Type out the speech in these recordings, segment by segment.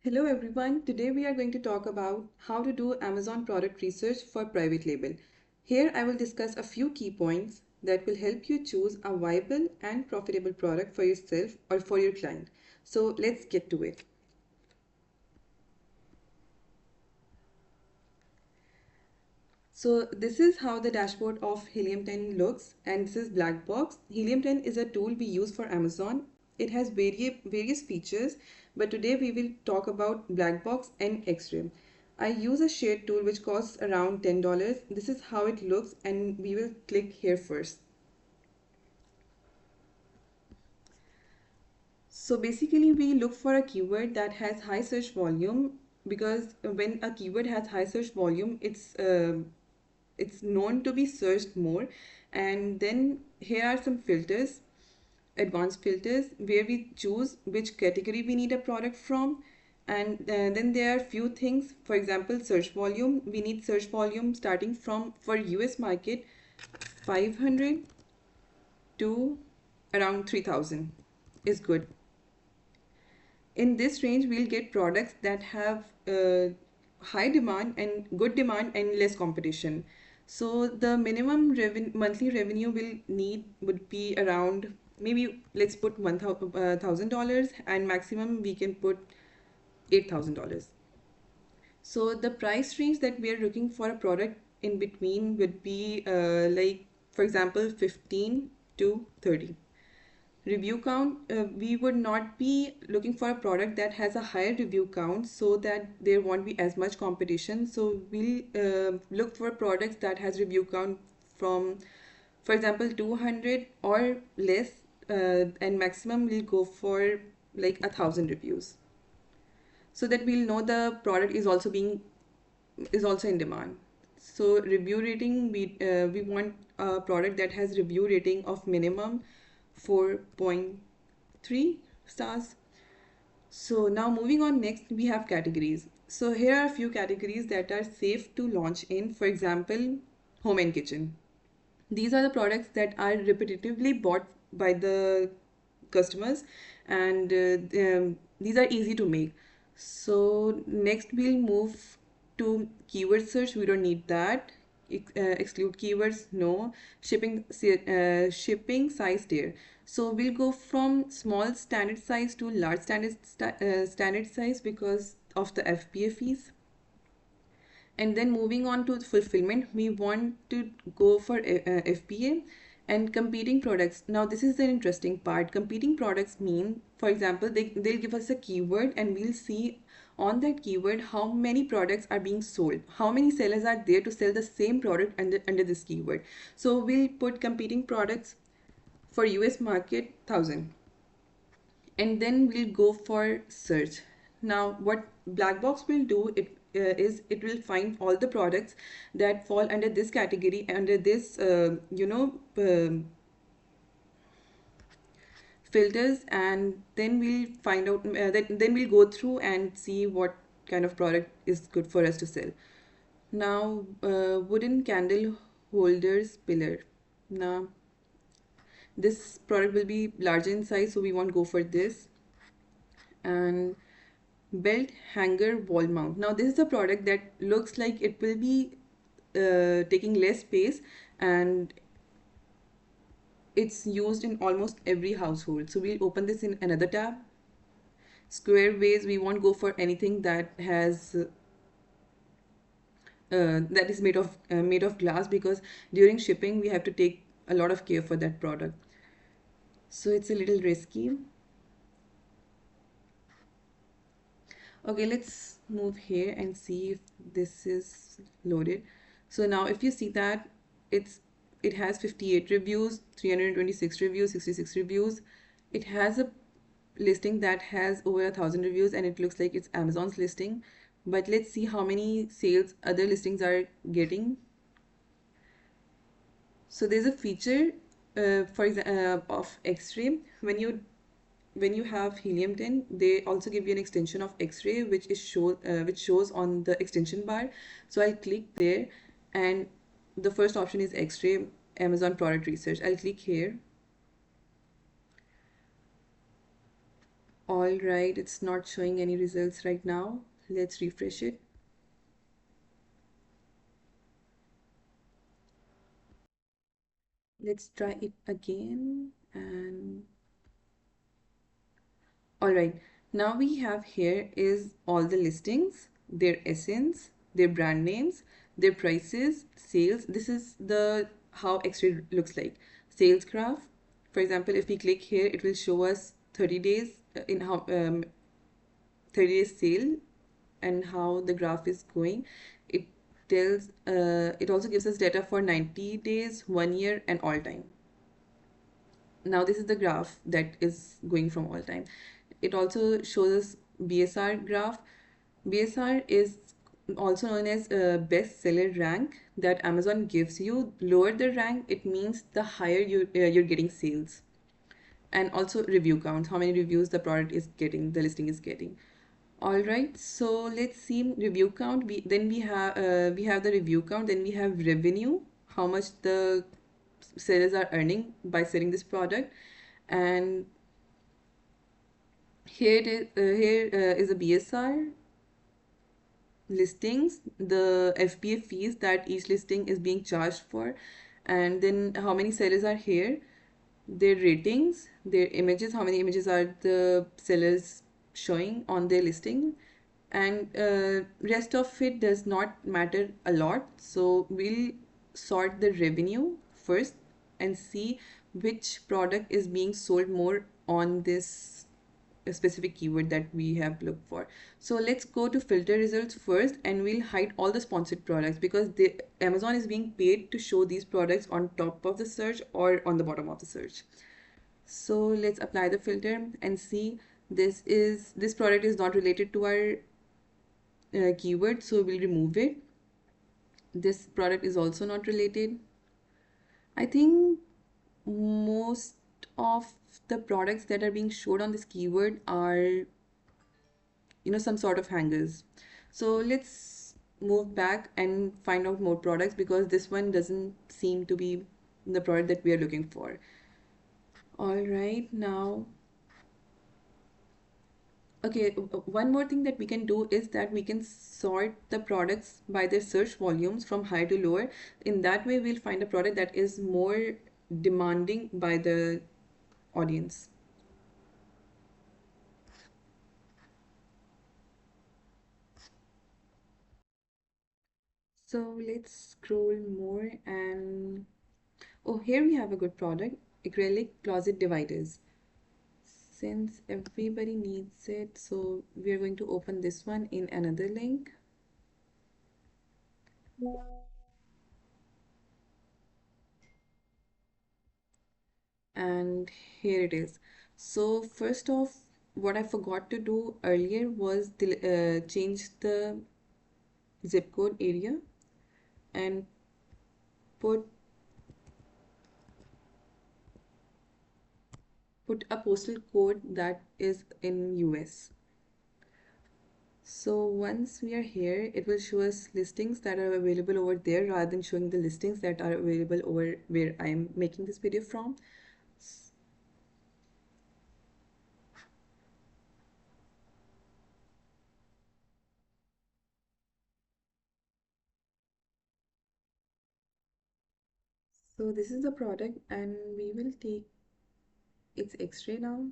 Hello everyone, today we are going to talk about how to do Amazon product research for private label. Here I will discuss a few key points that will help you choose a viable and profitable product for yourself or for your client. So let's get to it. So this is how the dashboard of Helium10 looks, and this is black box. Helium10 is a tool we use for Amazon. It has various features, but today we will talk about black box and X-ray. I use a shared tool which costs around $10. This is how it looks, and we will click here first. So basically we look for a keyword that has high search volume, because when a keyword has high search volume, it's known to be searched more. And then here are some filters, advanced filters, where we choose which category we need a product from. And then there are few things. For example, search volume. We need search volume starting from, for US market, 500 to around 3000 is good. In this range we'll get products that have high demand and good demand and less competition. So the minimum monthly revenue we'll need would be around, maybe let's put $1000, and maximum we can put $8000. So the price range that we are looking for a product in between would be like, for example, 15 to 30. Review count, we would not be looking for a product that has a higher review count, so that there won't be as much competition. So we'll look for products that has review count from, for example, 200 or less, and maximum we'll go for like 1000 reviews, so that we'll know the product is also in demand. So review rating, we want a product that has review rating of minimum 4.3 stars. So now moving on, next we have categories. So here are a few categories that are safe to launch in. For example, home and kitchen. These are the products that are repetitively bought by the customers, and these are easy to make. So next we'll move to keyword search. We don't need that. Exclude keywords, no. Shipping size tier. So we'll go from small standard size to large standard size because of the FBA fees. And then moving on to fulfillment, we want to go for FBA and competing products. Now this is the interesting part. Competing products mean, for example, they'll give us a keyword and we'll see on that keyword how many products are being sold, how many sellers are there to sell the same product under this keyword. So we'll put competing products for US market 1000, and then we'll go for search. Now what black box will do, is it will find all the products that fall under this category, under this filters, and then we'll find out then we'll go through and see what kind of product is good for us to sell. Now wooden candle holders pillar. Now this product will be larger in size, so we won't go for this. And belt hanger wall mount. Now this is a product that looks like it will be taking less space, and it's used in almost every household. So we'll open this in another tab. Square vase, we won't go for anything that has that is made of glass, because during shipping we have to take a lot of care for that product, so it's a little risky. Okay, let's move here and see if this is loaded. So now if you see that it has 58 reviews, 326 reviews, 66 reviews. It has a listing that has over 1000 reviews, and it looks like it's Amazon's listing. But let's see how many sales other listings are getting. So there's a feature for example of X-ray. When you have Helium10, they also give you an extension of X-ray, which shows on the extension bar. So I'll click there, and the first option is X-ray Amazon product research. I'll click here. All right, it's not showing any results right now. Let's refresh it. Let's try it again. And all right, now we have here is all the listings, their essence, their brand names, their prices, sales. This is the how X-ray looks like. Sales graph. For example, if we click here, it will show us 30 days in how 30 days sale and how the graph is going. It it also gives us data for 90 days, 1 year, and all time. Now this is the graph that is going from all time. It also shows us BSR graph. BSR is also known as a bestseller rank that Amazon gives you. Lower the rank, it means the higher you're getting sales. And also review counts, how many reviews the product is getting, the listing is getting. All right, so let's see review count. We have the review count. Then we have revenue, how much the sellers are earning by selling this product, and here is a BSR listings, the FBA fees that each listing is being charged for, and then how many sellers are here, their ratings, their images, how many images are the sellers showing on their listing, and rest of it does not matter a lot. So we'll sort the revenue first and see which product is being sold more on this specific keyword that we have looked for. So let's go to filter results first, and we'll hide all the sponsored products because Amazon is being paid to show these products on top of the search or on the bottom of the search. So let's apply the filter and see this product is not related to our keyword, so we'll remove it. This product is also not related. I think most of the products that are being showed on this keyword are some sort of hangers. So let's move back and find out more products because this one doesn't seem to be the product that we are looking for. All right, now, okay, one more thing that we can do is that we can sort the products by their search volumes from high to lower. In that way, we'll find a product that is more demanding by the audience. So let's scroll more and oh, here we have a good product, acrylic closet dividers. Since everybody needs it, so we are going to open this one in another link. And here it is. So first off, what I forgot to do earlier was change the zip code area and put put a postal code that is in US. So once we are here, it will show us listings that are available over there rather than showing the listings that are available over where I am making this video from. So this is the product and we will take its x-ray now.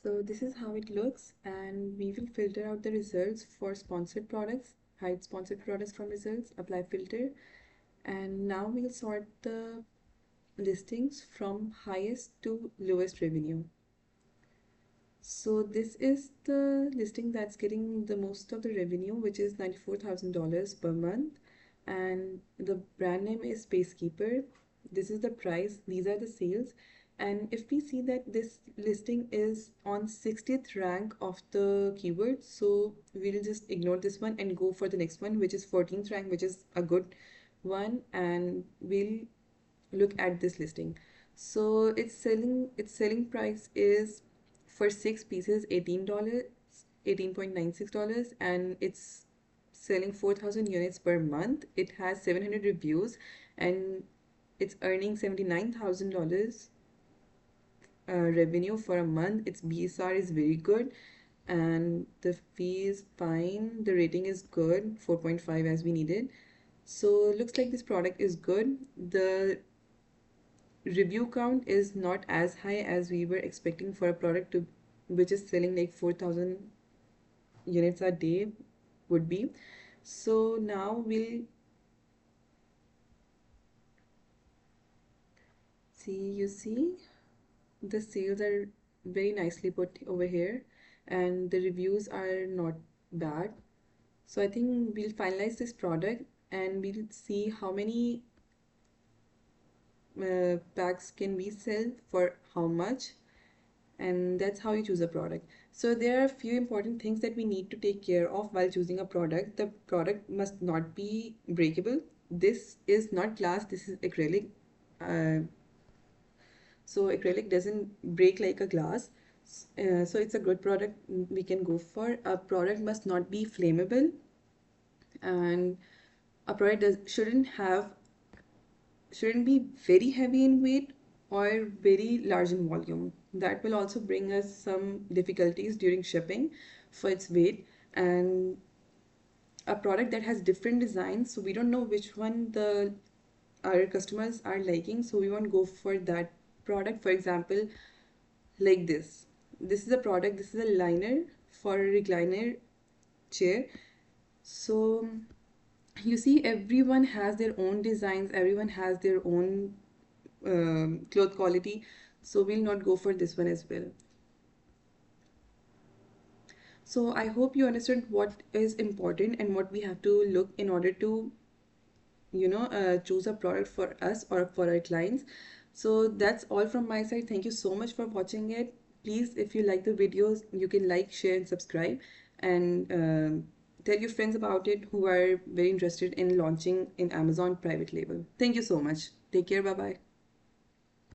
So this is how it looks and we will filter out the results for sponsored products, hide sponsored products from results, apply filter, and now we'll sort the listings from highest to lowest revenue. So this is the listing that's getting the most of the revenue, which is $94,000 per month. And the brand name is Spacekeeper. This is the price. These are the sales. And if we see that this listing is on 60th rank of the keyword, so we'll just ignore this one and go for the next one, which is 14th rank, which is a good one. And we'll look at this listing. So its selling price is for 6 pieces $18, $18.96, and it's selling 4,000 units per month. It has 700 reviews, and it's earning $79,000 revenue for a month. Its BSR is very good, and the fee is fine. The rating is good, 4.5 as we needed. So looks like this product is good. The review count is not as high as we were expecting for a product to which is selling like 4,000 units a day would be. So now we'll see, you see, the sales are very nicely put over here, and the reviews are not bad. So I think we'll finalize this product and we'll see how many packs can we sell for how much, and that's how you choose a product. So there are a few important things that we need to take care of while choosing a product. The product must not be breakable. This is not glass, this is acrylic. uh, so acrylic doesn't break like a glass. So it's a good product we can go for. A product must not be flammable, and a product shouldn't be very heavy in weight or very large in volume. That will also bring us some difficulties during shipping for its weight. And a product that has different designs, so we don't know which one the our customers are liking, so we won't go for that product. For example, like this is a product, this is a liner for a recliner chair. So you see, everyone has their own designs, everyone has their own cloth quality, so we'll not go for this one as well. So I hope you understood what is important and what we have to look in order to choose a product for us or for our clients. So that's all from my side. Thank you so much for watching it. Please, if you like the videos, you can like, share, and subscribe, and tell your friends about it who are very interested in launching in Amazon private label. Thank you so much. Take care. Bye bye.